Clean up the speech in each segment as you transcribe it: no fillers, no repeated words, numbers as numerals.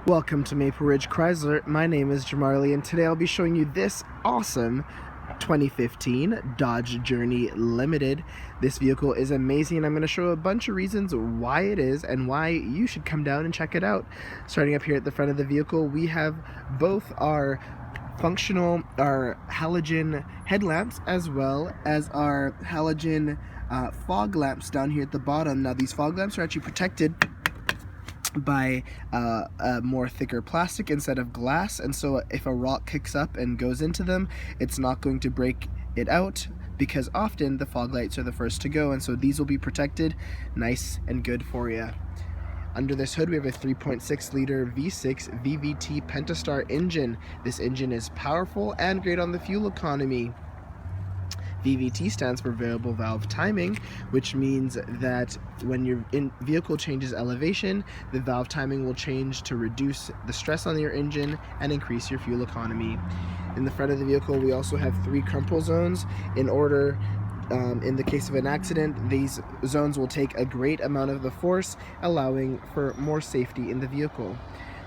Welcome to Maple Ridge Chrysler. My name is Jamarly, and today I'll be showing you this awesome 2015 Dodge Journey Limited. This vehicle is amazing, and I'm going to show a bunch of reasons why it is and why you should come down and check it out. Starting up here at the front of the vehicle, we have both our halogen headlamps as well as our halogen fog lamps down here at the bottom. Now these fog lamps are actually protected by a more thicker plastic instead of glass, and so if a rock kicks up and goes into them, it's not going to break it out, because often the fog lights are the first to go, and so these will be protected nice and good for you. Under this hood we have a 3.6 liter V6 VVT Pentastar engine. This engine is powerful and great on the fuel economy. VVT stands for variable valve timing, which means that when your vehicle changes elevation, the valve timing will change to reduce the stress on your engine and increase your fuel economy. In the front of the vehicle, we also have 3 crumple zones. In the case of an accident, these zones will take a great amount of the force, allowing for more safety in the vehicle.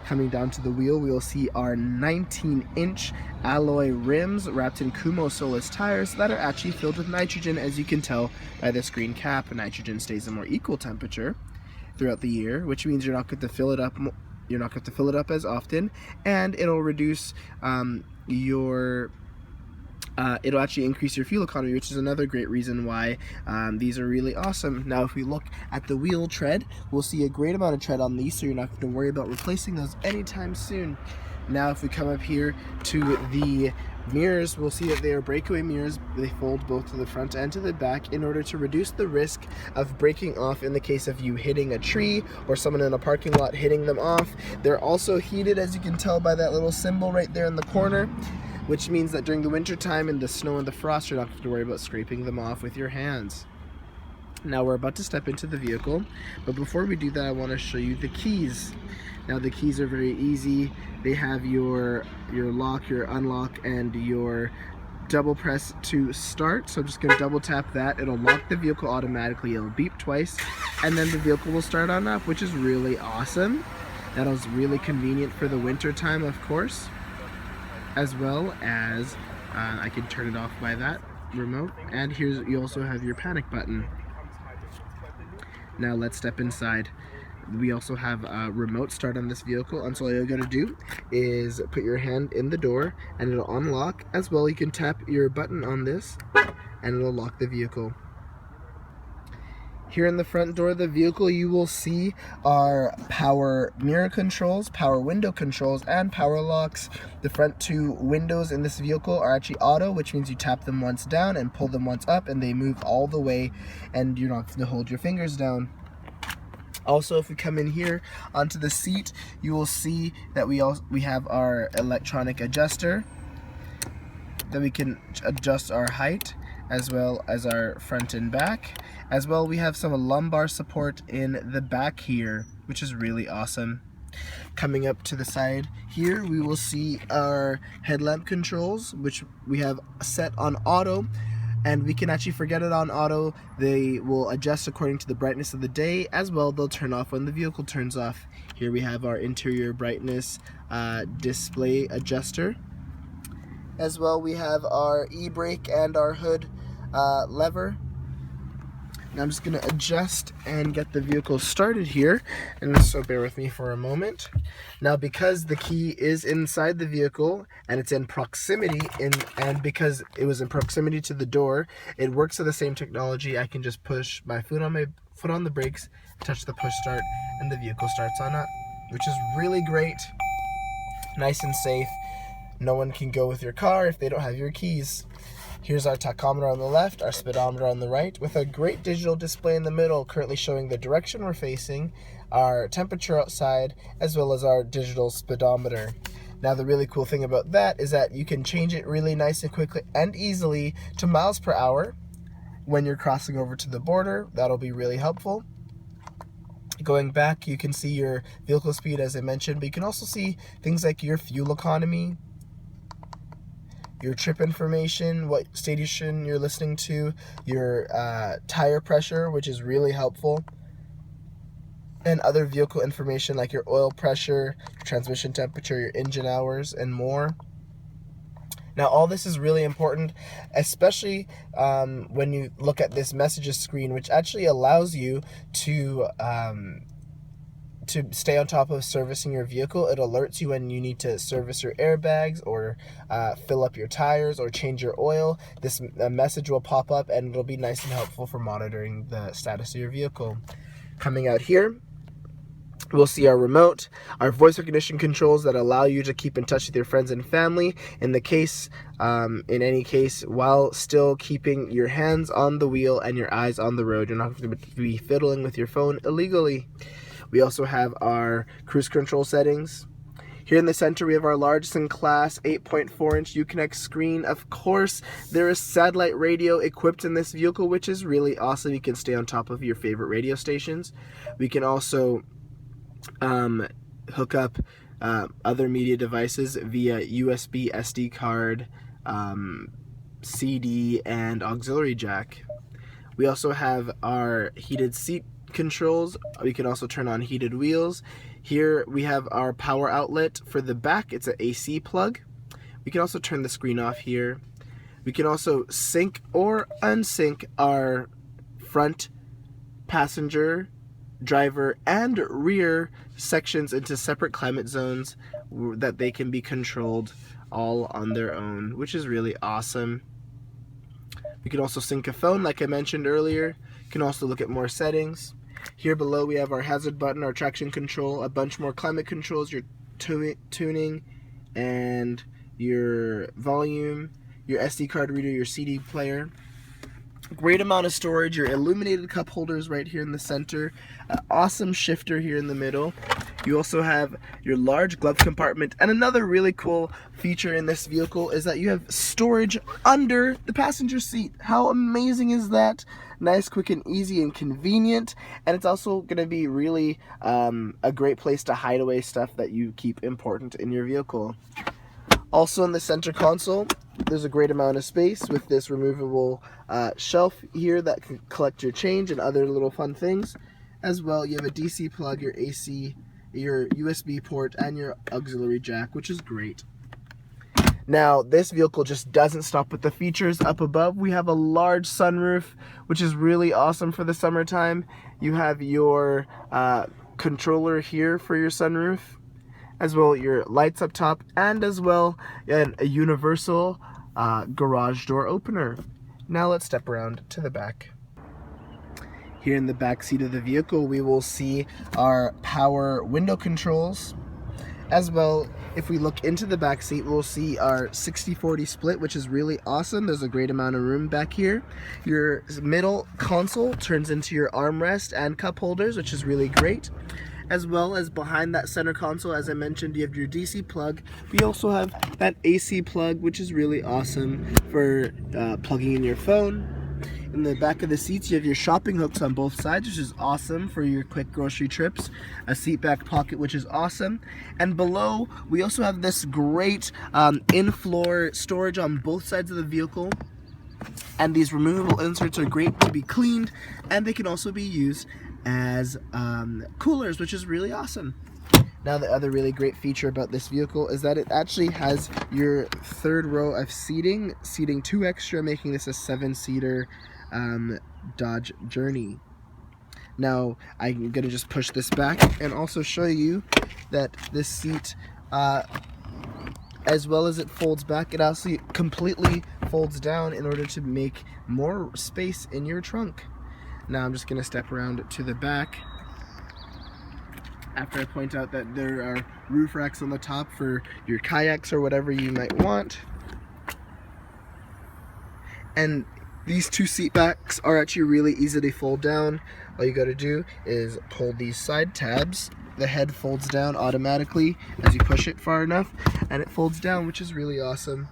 Coming down to the wheel, we will see our 19-inch alloy rims wrapped in Kumho Solus tires that are actually filled with nitrogen, as you can tell by this green cap. Nitrogen stays a more equal temperature throughout the year, which means you're not going to fill it up. You're not going to fill it up as often, and it'll reduce it'll actually increase your fuel economy, which is another great reason why these are really awesome. Now if we look at the wheel tread, we'll see a great amount of tread on these, so you're not going to worry about replacing those anytime soon. Now if we come up here to the mirrors, we'll see that they are breakaway mirrors. They fold both to the front and to the back in order to reduce the risk of breaking off in the case of you hitting a tree or someone in a parking lot hitting them off. They're also heated, as you can tell by that little symbol right there in the corner, which means that during the winter time and the snow and the frost, you're not going to worry about scraping them off with your hands. Now we're about to step into the vehicle, but before we do that, I want to show you the keys. Now the keys are very easy. They have your lock, your unlock, and your double press to start. So I'm just going to double tap that. It'll lock the vehicle automatically. It'll beep twice, and then the vehicle will start on up, which is really awesome. That is really convenient for the winter time, of course, as well as I can turn it off by that remote. And here's, you also have your panic button. Now let's step inside. We also have a remote start on this vehicle, and so all you're going to do is put your hand in the door and it'll unlock. As well, you can tap your button on this and it'll lock the vehicle. Here in the front door of the vehicle, you will see our power mirror controls, power window controls, and power locks. The front 2 windows in this vehicle are actually auto, which means you tap them once down and pull them once up, and they move all the way, and you're not going to hold your fingers down. Also, if we come in here onto the seat, you will see that we have our electronic adjuster, that we can adjust our height as well as our front and back. As well, we have some lumbar support in the back here, which is really awesome. Coming up to the side here, we will see our headlamp controls, which we have set on auto, and we can actually forget it on auto. They will adjust according to the brightness of the day. As well, they'll turn off when the vehicle turns off. Here we have our interior brightness display adjuster. As well, we have our e-brake and our hood lever. Now I'm just going to adjust and get the vehicle started here, and so bear with me for a moment. Now, because the key is inside the vehicle and it's in proximity, and because it was in proximity to the door, it works with the same technology. I can just push my foot on the brakes, touch the push start, and the vehicle starts on up, which is really great, nice and safe. No one can go with your car if they don't have your keys. Here's our tachometer on the left, our speedometer on the right, with a great digital display in the middle, currently showing the direction we're facing, our temperature outside, as well as our digital speedometer. Now the really cool thing about that is that you can change it really nice and quickly and easily to miles per hour when you're crossing over to the border. That'll be really helpful. Going back, you can see your vehicle speed, as I mentioned, but you can also see things like your fuel economy, your trip information, what station you're listening to, your tire pressure, which is really helpful. and other vehicle information like your oil pressure, your transmission temperature, your engine hours, and more. Now, all this is really important, especially when you look at this messages screen, which actually allows you to stay on top of servicing your vehicle. It alerts you when you need to service your airbags or fill up your tires or change your oil. This message will pop up and it'll be nice and helpful for monitoring the status of your vehicle. Coming out here, we'll see our remote, our voice recognition controls that allow you to keep in touch with your friends and family in any case, while still keeping your hands on the wheel and your eyes on the road. You're not going to be fiddling with your phone illegally. We also have our cruise control settings. Here in the center, we have our largest in class 8.4-inch Uconnect screen. Of course, there is satellite radio equipped in this vehicle, which is really awesome. You can stay on top of your favorite radio stations. We can also hook up other media devices via USB, SD card, CD, and auxiliary jack. We also have our heated seat controls. We can also turn on heated wheels. Here we have our power outlet for the back. It's an AC plug. We can also turn the screen off here. We can also sync or unsync our front, passenger, driver, and rear sections into separate climate zones that they can be controlled all on their own, which is really awesome. We can also sync a phone like I mentioned earlier. You can also look at more settings. Here below we have our hazard button, our traction control, a bunch more climate controls, your tuning, and your volume, your SD card reader, your CD player. Great amount of storage, your illuminated cup holders right here in the center, an awesome shifter here in the middle. You also have your large glove compartment, and another really cool feature in this vehicle is that you have storage under the passenger seat. How amazing is that? Nice, quick, and easy, and convenient, and it's also going to be really a great place to hide away stuff that you keep important in your vehicle. Also in the center console, there's a great amount of space with this removable shelf here that can collect your change and other little fun things. As well, you have a DC plug, your AC, your USB port, and your auxiliary jack, which is great. Now, this vehicle just doesn't stop with the features. Up above, we have a large sunroof, which is really awesome for the summertime. You have your controller here for your sunroof, as well your lights up top, and as well a universal garage door opener. Now let's step around to the back. Here in the back seat of the vehicle, we will see our power window controls. As well, if we look into the back seat, we'll see our 60/40 split, which is really awesome. There's a great amount of room back here. Your middle console turns into your armrest and cup holders, which is really great. As well as behind that center console, as I mentioned, you have your DC plug. We also have that AC plug, which is really awesome for plugging in your phone. In the back of the seats, you have your shopping hooks on both sides, which is awesome for your quick grocery trips. A seat back pocket, which is awesome. And below, we also have this great in-floor storage on both sides of the vehicle. And these removable inserts are great to be cleaned, and they can also be used as coolers, which is really awesome. Now, the other really great feature about this vehicle is that it actually has your third row of seating 2 extra, making this a 7-seater Dodge Journey. Now, I'm going to just push this back and also show you that this seat, as well as it folds back, it also completely folds down in order to make more space in your trunk. Now I'm just going to step around to the back after I point out that there are roof racks on the top for your kayaks or whatever you might want. And these 2 seat backs are actually really easy to fold down. All you got to do is pull these side tabs. The head folds down automatically as you push it far enough, and it folds down, which is really awesome.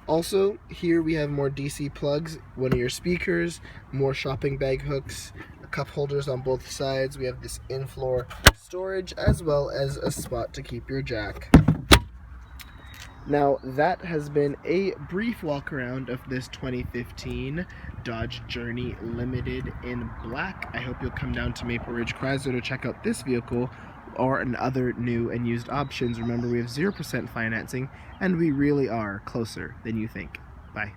Also, here we have more DC plugs, one of your speakers, more shopping bag hooks, cup holders on both sides. We have this in-floor storage as well as a spot to keep your jack. Now, that has been a brief walk around of this 2015 Dodge Journey Limited in black. I hope you'll come down to Maple Ridge Chrysler to check out this vehicle or other new and used options. Remember, we have 0% financing, and we really are closer than you think. Bye.